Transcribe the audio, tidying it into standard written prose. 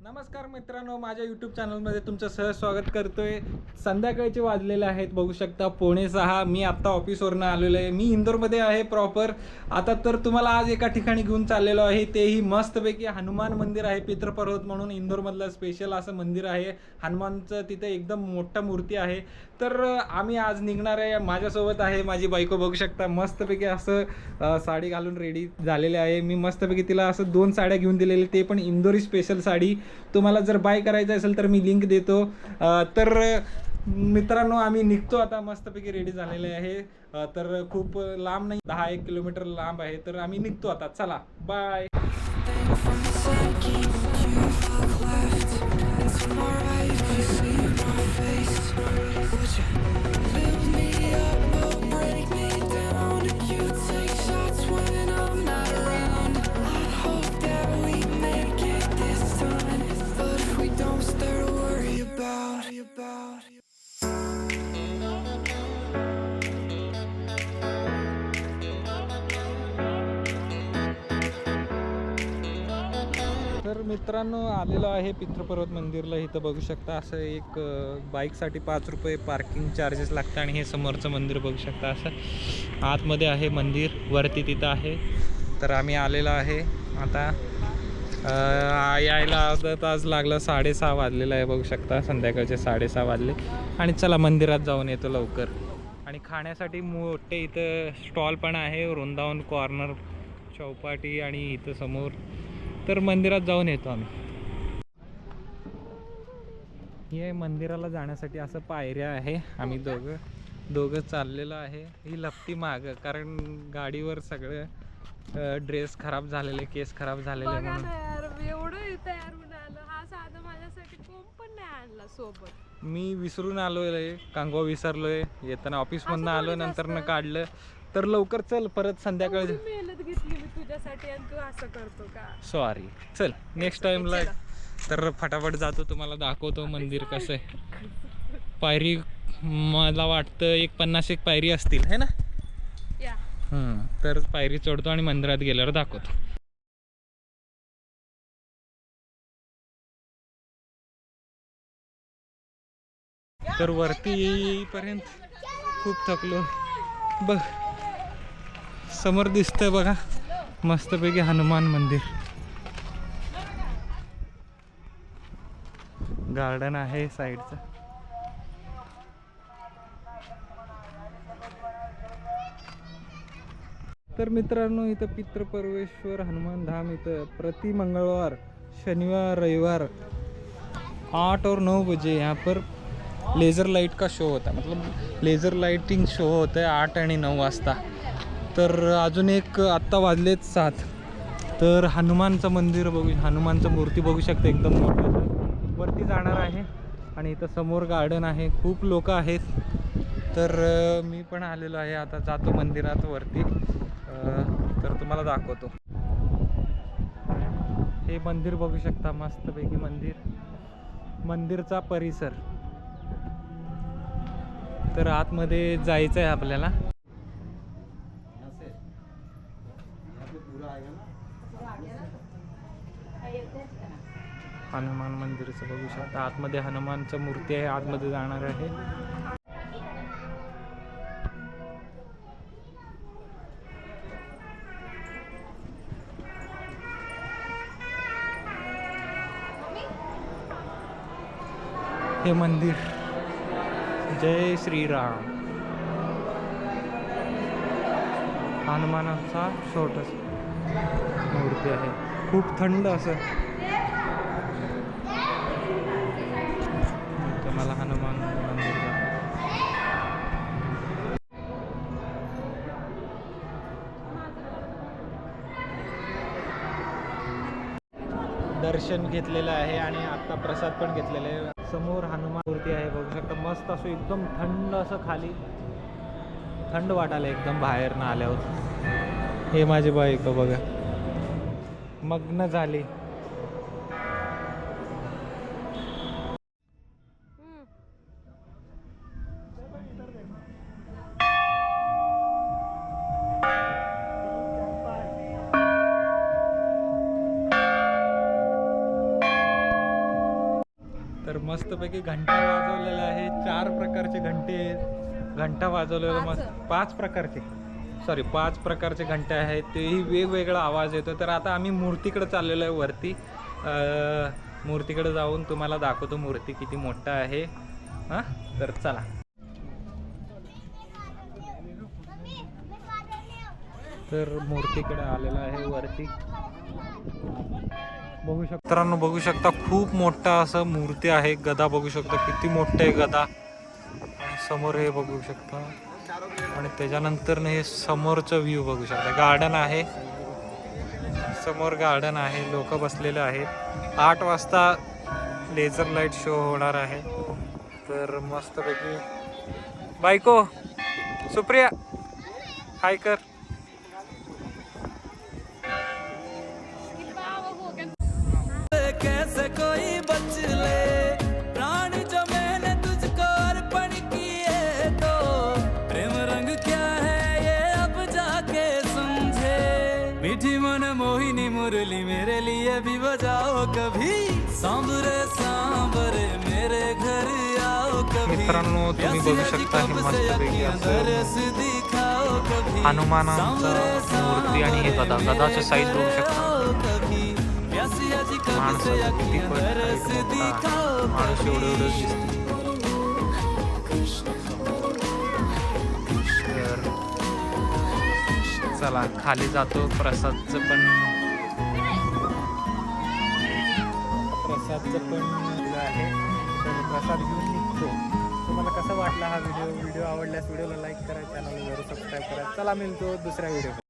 नमस्कार मित्रांनो, माझ्या यूट्यूब चॅनलमध्ये तुमचं सहज स्वागत करतोय. संध्याकाळचे वाजलेले आहेत, बघू शकता 5:45. मी आत्ता ऑफिसवरून आलेलो आहे. मी इंदोरमध्ये आहे प्रॉपर. आता तर तुम्हाला आज एका ठिकाणी घेऊन चाललेलो आहे, तेही मस्तपैकी हनुमान मंदिर आहे. पितृपर्वत म्हणून इंदोरमधलं स्पेशल असं मंदिर आहे. हनुमानचं तिथे एकदम मोठा मूर्ती आहे. तर आम्ही आज निघणार आहे. माझ्यासोबत आहे माझी बायको, बघू शकता मस्तपैकी असं साडी घालून रेडी झालेले आहे. मी मस्तपैकी तिला असं 2 साड्या घेऊन दिलेली, ते पण इंदोरी स्पेशल साडी. तुम्हाला जर बाय करायचं असेल तर मी लिंक देतो. तर मित्रांनो, आम्ही निघतो आता. मस्तपैकी रेडी झालेले आहे. तर खूप लांब नाही, 10-1 किलोमीटर लांब आहे. तर आम्ही निघतो आता. चला, बाय. तर मित्रांनो, आलेलो आहे पितृपर्वत मंदिरला. इथं बघू शकता असं एक बाईकसाठी 5 रुपये पार्किंग चार्जेस लागतं. आणि हे समोरचं मंदिर बघू शकता, असं आतमध्ये आहे मंदिर, वरती तिथं आहे. तर आम्ही आलेलो आहे आता. यायला अर्धा तास लागला. 6:30 वाजलेलं आहे, बघू शकता संध्याकाळचे 6:30 वाजले. आणि चला मंदिरात जाऊन येतो लवकर. आणि खाण्यासाठी मोठे इथं स्टॉल पण आहे, वृंदावन कॉर्नर, चौपाटी आणि इथं समोर. तर मंदिरात जाऊन येतो आम्ही. हे मंदिराला जाण्यासाठी असं पायऱ्या आहे. आम्ही दोघं चाललेलो आहे. ही लपटी मागं, कारण गाडीवर सगळं ड्रेस खराब झालेले, केस खराब झालेले म्हणून. एवढं तयार होऊन आलं, हा साधं माझ्यासाठी कोण पण नाही आणला सोबत. मी विसरून आलोय, कांगवा विसरलोय. येताना ऑफिसमधनं आलो, नंतर काढलं. तर लवकर चल, परत संध्याकाळी मेहनत घेतली मी तुझ्यासाठी आणि तू असं करतो का? सॉरी. चल नेक्स्ट टाइमला तर फटाफट जातो, तुम्हाला दाखवतो मंदिर कसं आहे. पायरी मला वाटतं एक 50-1 पायरी असतील, है ना? तर पायरी चढतो आणि मंदिरात गेल्यावर दाखवतो. तर वरती येईपर्यंत खूप थकलो. बघ समोर दिसतंय बघा, मस्तपैकी हनुमान मंदिर. गार्डन आहे साईडचं. तर मित्रांनो, इथं पितृपर्वेश्वर हनुमान धाम, इथं प्रति मंगळवार, शनिवार, रविवार 8 और 9 बजे यहाँ पर लेज़र लाइट का शो होता है. मतलब लेज़र लाइटिंग शो होता है 8 आणि 9 वाजता. तर अजून एक आत्ता वाजलेत 7. तर हनुमानचं मंदिर बघू, हनुमानचं मूर्ती बघू शकता, एकदम मोठं. वरती जाणार आहे आणि इथं समोर गार्डन आहे. खूप लोक आहेत. तर मी पण आलेलो आहे. आता जातो मंदिरात वरती. तर तुम्हाला दाखवतो. हे मंदिर बघू शकता, मस्तपैकी मंदिरचा परिसर. तर आतमध्ये जायचं आहे आपल्याला. हनुमान मंदिरचं बघू शकता, आतमध्ये हनुमानचं मूर्ती आहे. आतमध्ये जाणार आहे. हे मंदिर, जय श्रीराम. हनुमानाचा छोटस मूर्ती आहे, खूप थंड असं. मला हनुमान मंदिर दर्शन घेतलेलं आहे आणि आता प्रसाद पण घेतलेला आहे. समोर हनुमान मूर्ती आहे, बघू शकता. मस्त असं एकदम थंड असं, खाली थंड वाटायला एकदम बाहेर ना आल्यावर. हे माझी बायको बघा, मग्न झाली. तर मस्तपैकी घंटा वाजवलेला आहे. 4 प्रकारचे घंटा वाजवलेला मस्त 5 प्रकारचे घंटे आहेत. तेही वेगवेगळा आवाज येतो. तर आता आम्ही मूर्तीकडे चाललेलो आहे वरती. मूर्तीकडे जाऊन तुम्हाला दाखवतो मूर्ती किती मोठा आहे. हां तर चला. तर मूर्तीकडे आलेला आहे वरती. बघू शकता मित्रांनो, बघू शकता खूप मोठा असं मूर्ती आहे. गदा बघू शकता किती मोठं आहे गदा. आणि समोर हे बघू शकता आणि त्याच्यानंतर हे समोरचं व्ह्यू बघू शकता. गार्डन आहे, समोर गार्डन आहे. लोक बसलेले आहेत. 8 वाजता लेझर लाईट शो होणार आहे. तर मस्तपैकी बायको सुप्रिया हाय कर. कैसे कोई बच ले प्राण जो मैंने तुझको अर्पण किए तो प्रेम रंग क्या है ये अब जाके समझे मीठी मन मोहिनी मुरली मेरे लिए भी बजाओ कभी सांबरे सांबरे मेरे घर आओ कभी. मित्रांनो तुम्ही बघू शकता हे मस्तपैकी असं दिखाओ कभी हनुमानांचा मूर्ती आणि हे गदाचं साईज बघू शकता. माणसं किती पण माणूस एवढं दिसते. तर चला खाली जातो. प्रसादचं पण आहे. तर प्रसाद घेऊन निघतो. तुम्हाला कसा वाटला हा व्हिडिओ आवडल्यास व्हिडिओला लाईक करा, चॅनलला सबस्क्राईब करा. चला मिळतो दुसऱ्या व्हिडिओ.